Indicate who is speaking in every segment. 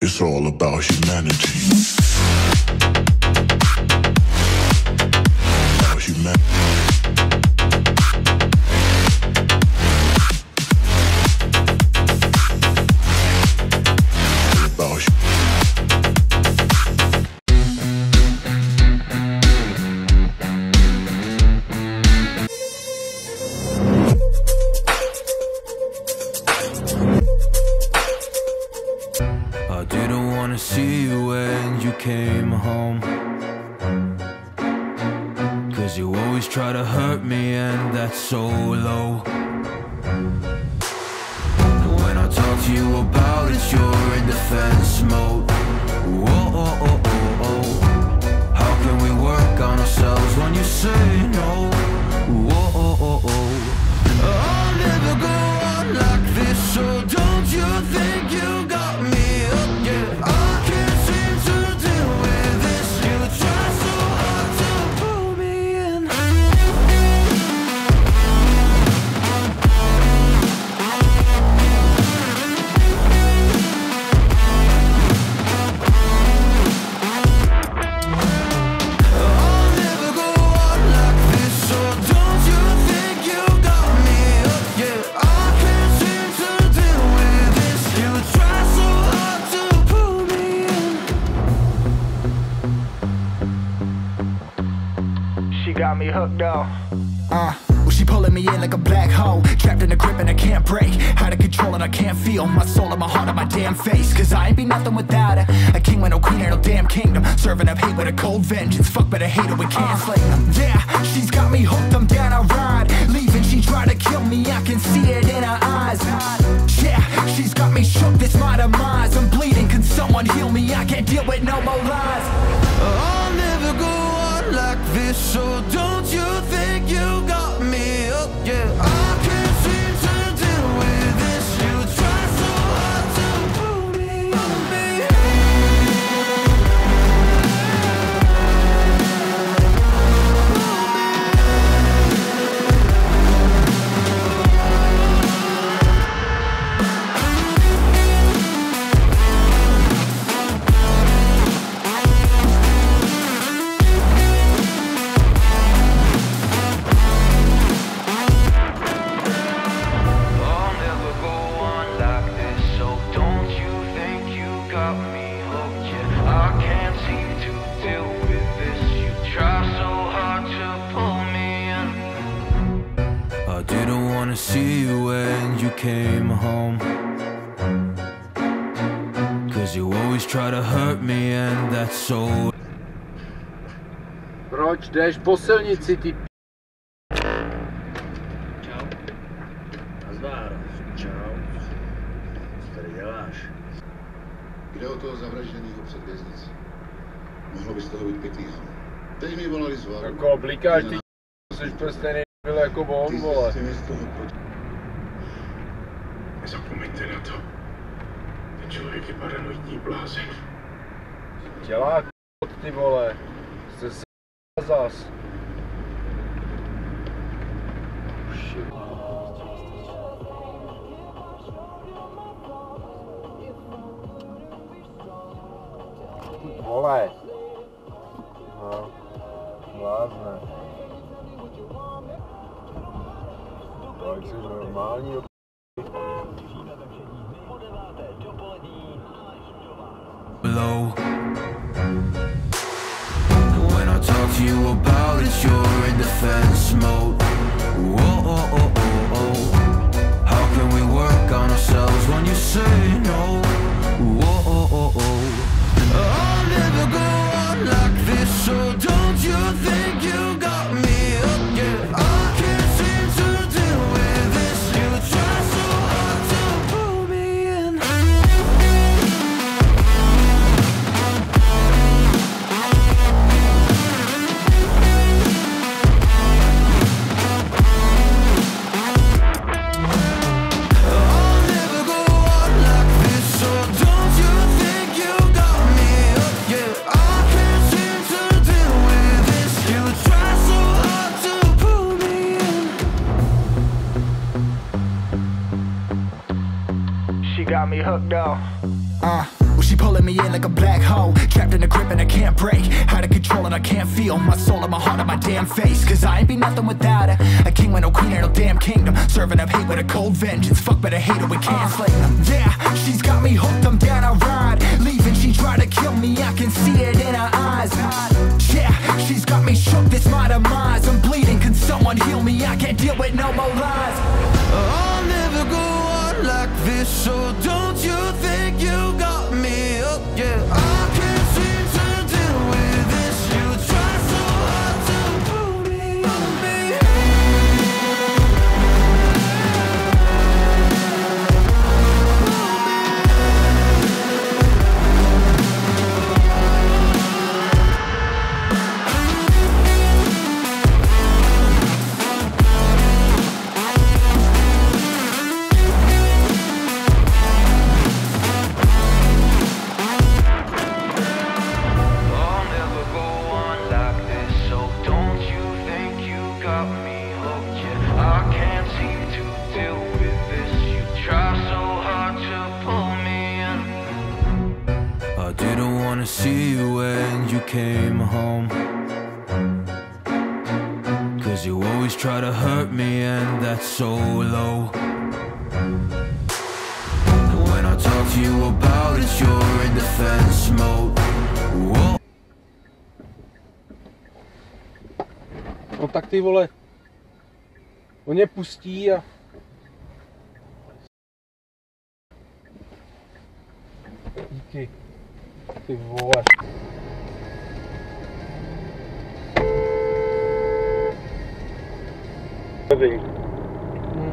Speaker 1: It's all about humanity. About humanity.
Speaker 2: See you when you came home, 'cause you always try to hurt me, and that's so low. When I talk to you about it, you're in defense mode. Whoa, oh, oh, oh, oh. How can we work on ourselves when you say no? Whoa, oh, oh, oh. I'll never go on like this, so don't you think you got me up, yeah.
Speaker 3: Got me hooked up.
Speaker 4: Well, she pulling me in like a black hole, trapped in a grip and I can't break. Out of control and I can't feel my soul and my heart on my damn face. 'Cause I ain't be nothing without her. A king with no queen and no damn kingdom. Serving up hate with a cold vengeance. Fuck, but I hate her, we can't slay them. Yeah, she's got me hooked, I'm down, I ride. Leaving, she try to kill me, I can see it in her eyes. Yeah, she's got me shook, this my demise. I'm bleeding, can someone heal me? I can't deal with no more lies.
Speaker 2: I'll never go on like this, so don't you think you got me up, yeah. I can't seem to deal with this. You try so hard to pull me up, see you when you came home, 'cause you always try to hurt me, and that's so.
Speaker 5: Proč jdeš po silnici, ty p***?
Speaker 6: Čau. Nazdar. Čau. Co tady děláš?
Speaker 1: Jde o toho zavražděného před věznicí. Mohlo by z toho být pěkný ham. Teď mi volali z varu.
Speaker 5: Jako oblíkáš, ty jsi prostě byl jako on, vole.
Speaker 1: Nezapomeňte na to. Ten člověk je paranoidní blázen.
Speaker 5: Dělá k***, ty vole. Jste se zas. Shit. Vole. No. Blázne. Tak jsi normální.
Speaker 2: Low. When I talk to you about it, you're in defense mode. Whoa, oh, oh, oh, oh. How can we work on ourselves when you say no? Whoa, oh, oh, oh. I'll never go on like this, so don't you think you got me up, yeah. I can't seem to deal with this. You try so hard to pull me in. I'll never go on like this, so don't you think you got me up, yeah. I can't seem to deal with this. You try so hard to pull me in.
Speaker 3: She got me hooked up.
Speaker 4: Well, she pulling me in like a black hole, trapped in a grip and I can't break. Out of control and I can't feel my soul and my heart on my damn face. Cause I ain't be nothing without her. A king with no queen and no damn kingdom, serving up hate with a cold vengeance. Fuck but I hate her, we can't slay them. Yeah, she's got me hooked, I'm down a ride. Leaving, she tried to kill me, I can see it in her eyes. Yeah, she's got me shook, this my demise. I'm bleeding, can someone heal me? I can't deal with no more lies.
Speaker 2: I'll never go on like this, so don't you think you got me up, yeah. I can't seem to deal with this. You try so hard to pull me on me. See you when you came home, cause you always try to hurt me and that's so low. When I talk to you about it, you're in defense mode. Whoa.
Speaker 5: No tak ty vole, on je pustí a... Díky. Ty vole.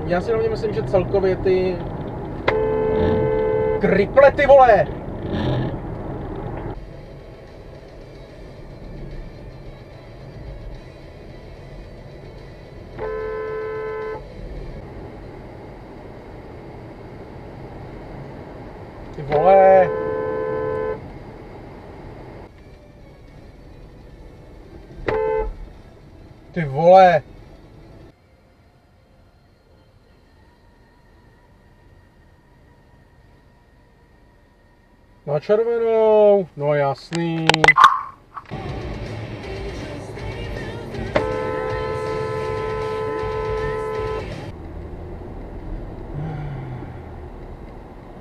Speaker 5: Já si hlavně myslím, že celkově ty kriple, ty vole! Ty vole! Ty vole! Na červenou, no jasný.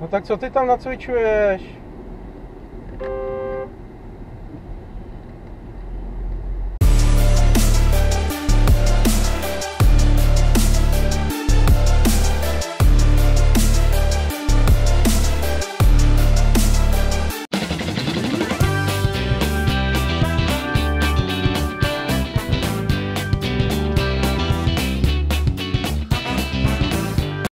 Speaker 5: No tak co ty tam nacvičuješ?